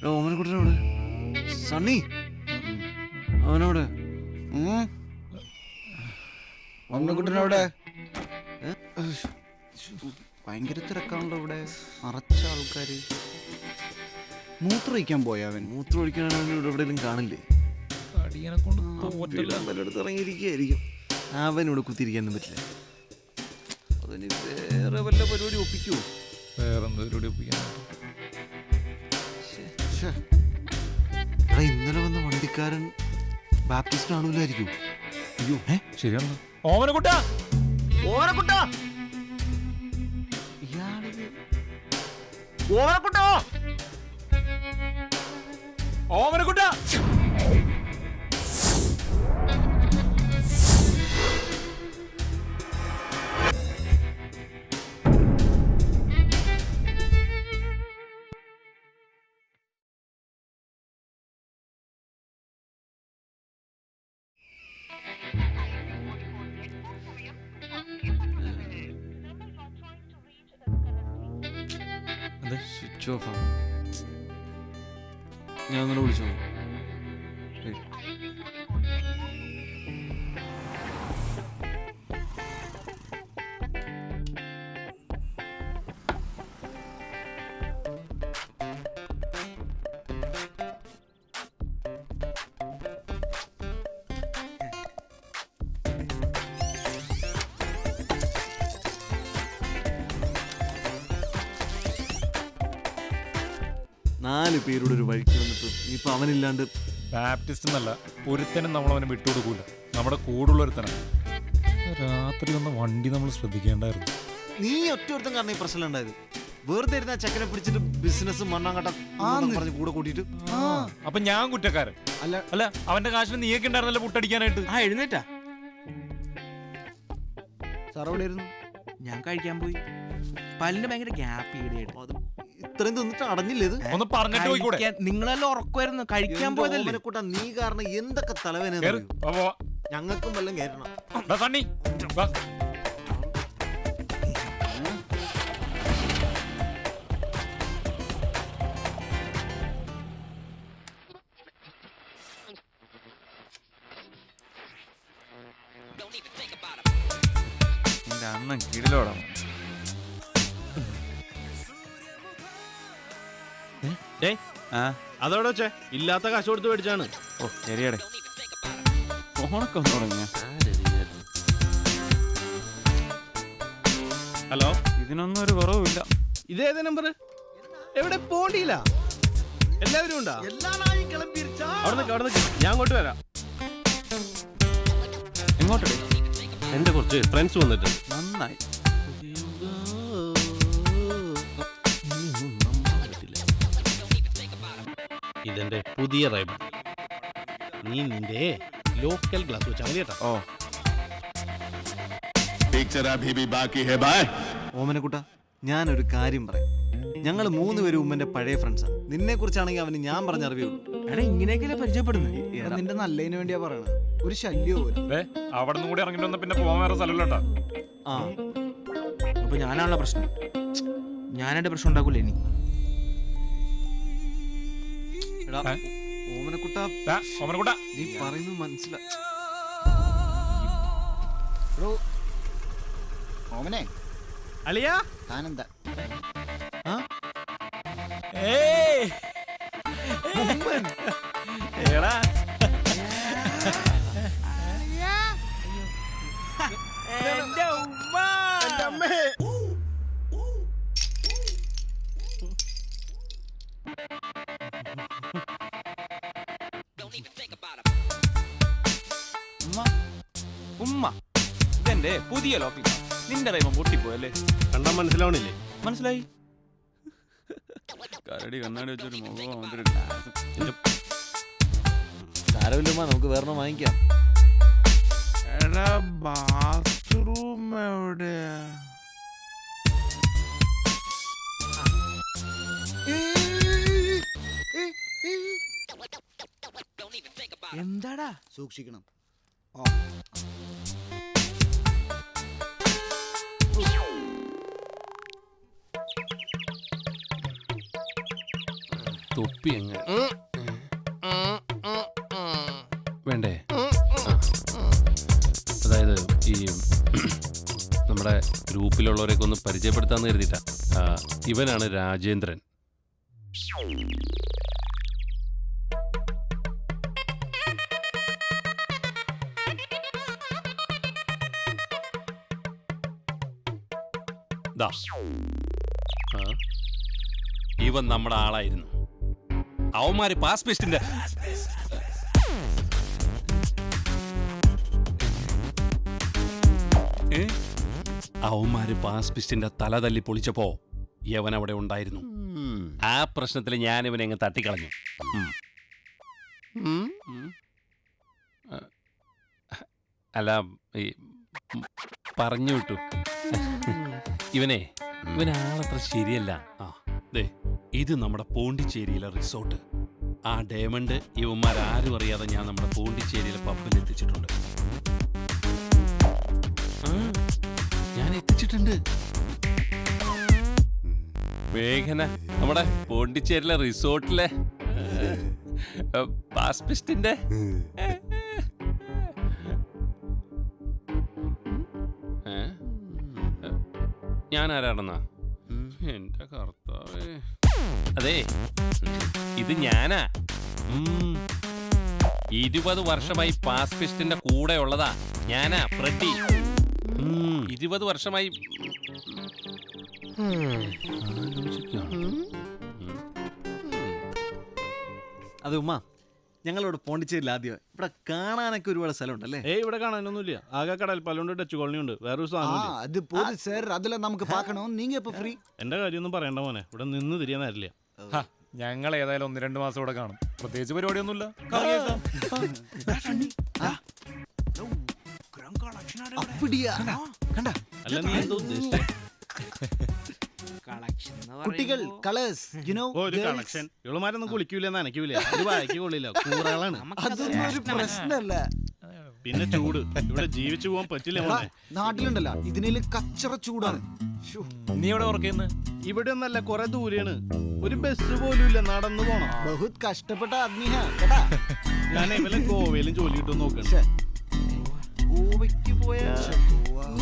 ഓമനക്കുട്ടനവിടെ സണ്ണി അവനവിടെ ഓമനക്കുട്ടനവിടെ ഭയങ്കര തിരക്കാണല്ലോ ഇവിടെ. നിറച്ച ആൾക്കാര്. മൂത്രമൊഴിക്കാൻ പോയ അവൻ. മൂത്രം ഒഴിക്കാനാണ് ഇവിടെ എവിടെയെങ്കിലും കാണില്ലേ? വല്ലയിടത്ത് ഇറങ്ങിയിരിക്കുകയായിരിക്കും. അവനിവിടെ കുത്തിയിരിക്കാനൊന്നും പറ്റില്ല. അതിന് വേറെ വല്ല പരിപാടി ഒപ്പിക്കുവോ? വേറെന്താ പരിപാടി ഒപ്പിക്കാൻ? ഇന്നലെ വന്ന വണ്ടിക്കാരൻ ബാപ്റ്റിസ്റ്റ് ആണല്ലായിരിക്കും. അയ്യോ ശരിയാണോ? ഓമനക്കുട്ടാ ഓമനക്കുട്ടാ ഓമനക്കുട്ടോ ഓമനക്കുട്ടാ സ്വിച്ച് ഓഫ് ആണ്. ഞാൻ അങ്ങനെ വിളിച്ചോ? നാല് പേരുടെ ഒരു വഴിക്ക് വന്നിട്ട് ഇപ്പൊ അവനില്ലാണ്ട്. ബാപ്റ്റിസ്റ്റ് എന്നല്ല, ഒരുത്തനും നമ്മളവനെ വിട്ടുകൊടുക്കൂല. നമ്മുടെ കൂടുള്ള ഒരുത്തനാണ്. രാത്രി ഒന്ന് വണ്ടി നമ്മൾ ശ്രദ്ധിക്കേണ്ടായിരുന്നു. നീ ഒറ്റ കാരണം ഈ പ്രശ്നം ഉണ്ടായത്. വെറുതെ ഇരുന്ന ചെക്കനെ പിടിച്ചിട്ട് ബിസിനസ് മണ്ണാങ്കട്ട പറഞ്ഞ് കൂടെ കൂട്ടിട്ട്. അപ്പൊ ഞാൻ കുറ്റക്കാരൻ അല്ല? അവന്റെ കാശിന് നീയൊക്കെ ഉണ്ടായിരുന്നല്ലോ പുട്ടടിക്കാനായിട്ട്. എഴുന്നേറ്റാ സാറോടായിരുന്നു. ഞാൻ കഴിക്കാൻ പോയി. പല്ലിന് ഭയങ്കര ഗ്യാപ്പ് ഈടെയായിട്ട്. ഇത്രയും തിന്നിട്ട് അടഞ്ഞില്ലേ ഇത്? ഒന്ന് പറഞ്ഞിട്ട് പോയിക്കൂടെ? നിങ്ങളെല്ലാം ഉറക്കുമായിരുന്നു. കഴിക്കാൻ പോയതല്ലേ. കൂട്ടാ നീ കാരണം എന്തൊക്കെ തലവേന. ഞങ്ങൾക്കും വല്ലതും കയറണം. സണ്ണി എന്റെ അണ്ണൻ കിടിലോടാ. അതോടെ വെച്ചേ ഇല്ലാത്ത കാശ് കൊടുത്ത് മേടിച്ചാണ്. ഓ ശരിയടേ, ഫോണൊക്കെ ഒന്ന് തുടങ്ങിയ. ഹലോ, ഇതിനൊന്നും ഒരു കുറവുമില്ല. ഇതേത് നമ്പർ? എവിടെ പോണ്ടില്ല? എല്ലാവരും ഉണ്ടാ? അവിടെ ഞാൻ അങ്ങോട്ട് വരാം. എങ്ങോട്ടേ? എന്റെ കുറച്ച് ഫ്രണ്ട്സ് വന്നിട്ടുണ്ട്. നന്നായി. ഇതെന്റെ പുതിയ റൈബൺ. നീ നിന്റെ ലോക്കൽ ഗ്ലാസ് വെച്ചാൽ മതി കേട്ടോ. ഓ ഓമനക്കുട്ട, ഞാനൊരു കാര്യം പറയാം. ഞങ്ങൾ 3 പേരും ഉമ്മന്റെ പഴയ ഫ്രണ്ട്സാണ്. നിന്നെ കുറിച്ചാണെങ്കിൽ അവന് ഞാൻ പറഞ്ഞ അറിവുള്ളൂ. എടാ ഇങ്ങനെയൊക്കെയല്ലേ പരിചയപ്പെടുന്നത്? നിന്റെ നല്ലതിന് വേണ്ടിയാ പറയണത്. ഒരു ശല്യോ അവിടെ നിന്ന് കൂടി ഇറങ്ങിട്ട് വന്ന പിന്നെ പോകാൻ വേറെ സ്ഥലമില്ലട്ടാ. അപ്പൊ ഞാനാണല്ലോ പ്രശ്നം. ഞാനെന്റെ പ്രശ്നം ഉണ്ടാക്കൂല ഇനി. ഓമനക്കുട്ട, നീ പറയുന്നത് മനസ്സിലാ. ഓമനെ അളിയാ താനെന്താ? ഉമ്മ ഇതെന്റെ പുതിയ ലോക്കി. നിന്റെ റൈമ പൊട്ടിപ്പോയല്ലേ? കണ്ടാ മനസ്സിലാവണില്ലേ? മനസ്സിലായി. കരടി കണ്ണാടി വെച്ചൊരു മുഖം. സാരമില്ലമ്മ, നമുക്ക് വേറെ വാങ്ങിക്കാം. ബാത്റൂം എവിടെയാ? എന്താടാ? സൂക്ഷിക്കണം. തൊപ്പി അങ്ങ് വേണ്ടേ? അതായത് ഈ നമ്മുടെ ഗ്രൂപ്പിലുള്ളവരെയൊക്കെ ഒന്ന് പരിചയപ്പെടുത്താന്ന് കരുതിയിട്ടാ. ഇവനാണ് രാജേന്ദ്രൻ. ദാ. ഇവൻ നമ്മുടെ ആളായിരുന്നു. അവന്മാര് പാസ് പേസ്റ്റിന്റെ അവന്മാര് പാസ് പിസ്റ്റിന്റെ തല തല്ലി പൊളിച്ചപ്പോ യവൻ അവിടെ ഉണ്ടായിരുന്നു. ആ പ്രശ്നത്തിൽ ഞാൻ ഇവനെ അങ്ങ് തട്ടിക്കളഞ്ഞു. അല്ല ഈ പറഞ്ഞു വിട്ടു. ഇവനാളത്ര ശരിയല്ല. ദേ ഇത് നമ്മുടെ പോണ്ടിച്ചേരിയിലെ റിസോർട്ട്. ആ ഡയമണ്ട് ഇവന്മാരാരും അറിയാതെ ഞാൻ നമ്മുടെ പോണ്ടിച്ചേരിയിലെ പബ്ബിൽ എത്തിച്ചിട്ടുണ്ട്. ഞാൻ എത്തിച്ചിട്ടുണ്ട്. മേഘന നമ്മുടെ പോണ്ടിച്ചേരിയിലെ റിസോർട്ടിലെ പാസ്പിസ്റ്റിന്റെ ഞാൻ ആരാണെന്നാ? എന്റെ കർത്താവേ, അതെ ഇത് ഞാനാ. 20 വർഷമായി പാസ്പിസ്റ്റിന്റെ കൂടെ ഉള്ളതാ ഞാനാ, ഫ്രെഡി. 20 വർഷമായി. അതെ ഉമ്മ, ഞങ്ങളിവിടെ പോണ്ടിച്ചേരിയിൽ ആദ്യം. ഇവിടെ കാണാനൊക്കെ ഒരുപാട് സ്ഥലമുണ്ടല്ലേ? ഇവിടെ കാണാനൊന്നുമില്ല. ആകെ കടൽ പല്ലുണ്ട്, ടച്ച് കോളനി ഉണ്ട്, വേറൊരു സാധനം. அது போது சார், அதெல்லாம் நமக்கு பார்க்கணும். நீங்க எப்ப ஃப்ரீ? എന്റെ കാര്യമൊന്നും പറയണ്ട മോനെ, ഇവിടെ നിന്ന് തിരിയാൻ നേരില്ല. ഞങ്ങൾ ഏതായാലും 1-2 മാസം ഇവിടെ കാണും. പ്രത്യേകിച്ച് പരിപാടിയൊന്നുമില്ല. அப்படியா? கண்டா അല്ല നീ എന്തോ ഉദ്ദേശിച്ചേ? குட்டிகள் கலர்ஸ் யூ நோ. ഒരു കളക്ഷൻ. ഇവളുമാരൊന്നും കുളിക്കൂല, നനയ്ക്കൂല, ഒരു വായിക്ക് കൊള്ളില്ല, കൂറകളാണ്. അതൊന്നും ഒരു പ്രശ്നമല്ല. പിന്നെ ചൂട്, ഇവിടെ ജീവിച്ചു പോകാൻ പറ്റില്ല മോനെ. നാട്ടിലുണ്ടല്ലോ ഇതിനേലും കച്ചറ ചൂടാണ്. നീ എവിടെ വർക്ക് ചെയ്യുന്നത്? ഇവിടെ ഒന്നല്ല, കുറെ ദൂരെയാണ്. ഒരു ബസ് പോലും ഇല്ല, നടന്നു പോണം. ബഹുത് കഷ്ടപ്പെട്ട ആദ്മി ഹേ കേട്ടാ. ഞാൻ ഇവലെ ഗോവയിലും ജോലി കിട്ടും നോക്കണം. ഗോവയ്ക്ക് പോയാ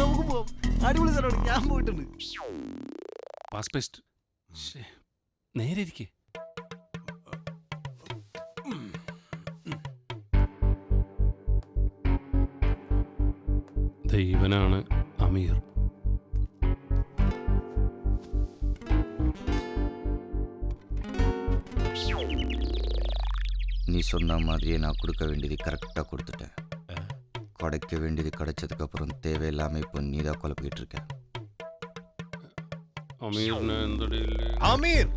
നമുക്ക് പോവാം. അടിപൊളി സ്ഥലമാണ്, ഞാൻ പോയിട്ടുണ്ട്. പാസ്പേസ്റ്റ് നേരെ ഇരിക്കേ. ദൈവനാണ് അമീർ. நீ சொன்ன மாதிரியே நான் கொடுக்க வேண்டியது கரெக்டாக கொடுத்துட்டேன். கிடைக்க வேண்டியது கிடைச்சதுக்கு அப்புறம் தேவையில்லாம இப்போ நீ தான் குழப்பிக்கிட்டு இருக்க. அமீர்,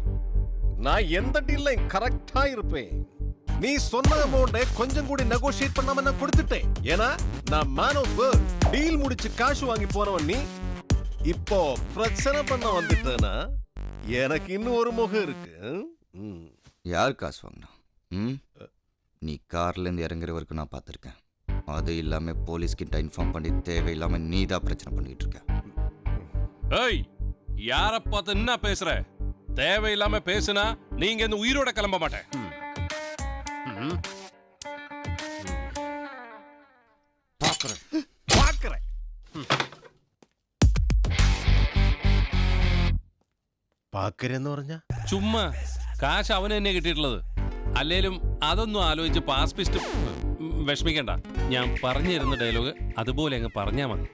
நான் எந்த டீல்லையும் கரெக்டா இருப்பேன். நீ சொன்ன அமௌண்ட்டை கொஞ்சம் கூட நெகோஷியேட் பண்ணாம நான் கொடுத்துட்டேன். ஏன்னா நான் மேன் ஆஃப் வேர்ல்ட். டீல் முடிச்சு காசு வாங்கி போனவன் நீ. இப்போ பிரச்சனை பண்ண வந்துட்டேன்னா எனக்கு இன்னும் ஒரு முகம் இருக்கு. யார் காசு வாங்கினா? நீ கார்லேருந்து இறங்குற வரைக்கும் நான் பார்த்துருக்கேன். அது இல்லாமல் போலீஸ்கிட்ட இன்ஃபார்ம் பண்ணி தேவையில்லாமல் நீ தான் பிரச்சனை பண்ணிட்டு இருக்க. ஏய், யார பார்த்து என்ன பேசுற? தேவையில்லாம பேசுனா நீங்க இந்த உயிரோட கிளம்ப மாட்டேன். பாக்குறேன். പാക്കരെന്ന് പറഞ്ഞ ചുമ്മാ കാശ് അവന് തന്നെ കിട്ടിയിട്ടുള്ളത്. അല്ലേലും അതൊന്നും ആലോചിച്ച് പാസ്പിസ്റ്റ് വിഷമിക്കണ്ട. ഞാൻ പറഞ്ഞു തരുന്ന ഡയലോഗ് അതുപോലെ അങ്ങ് പറഞ്ഞാൽ മതി.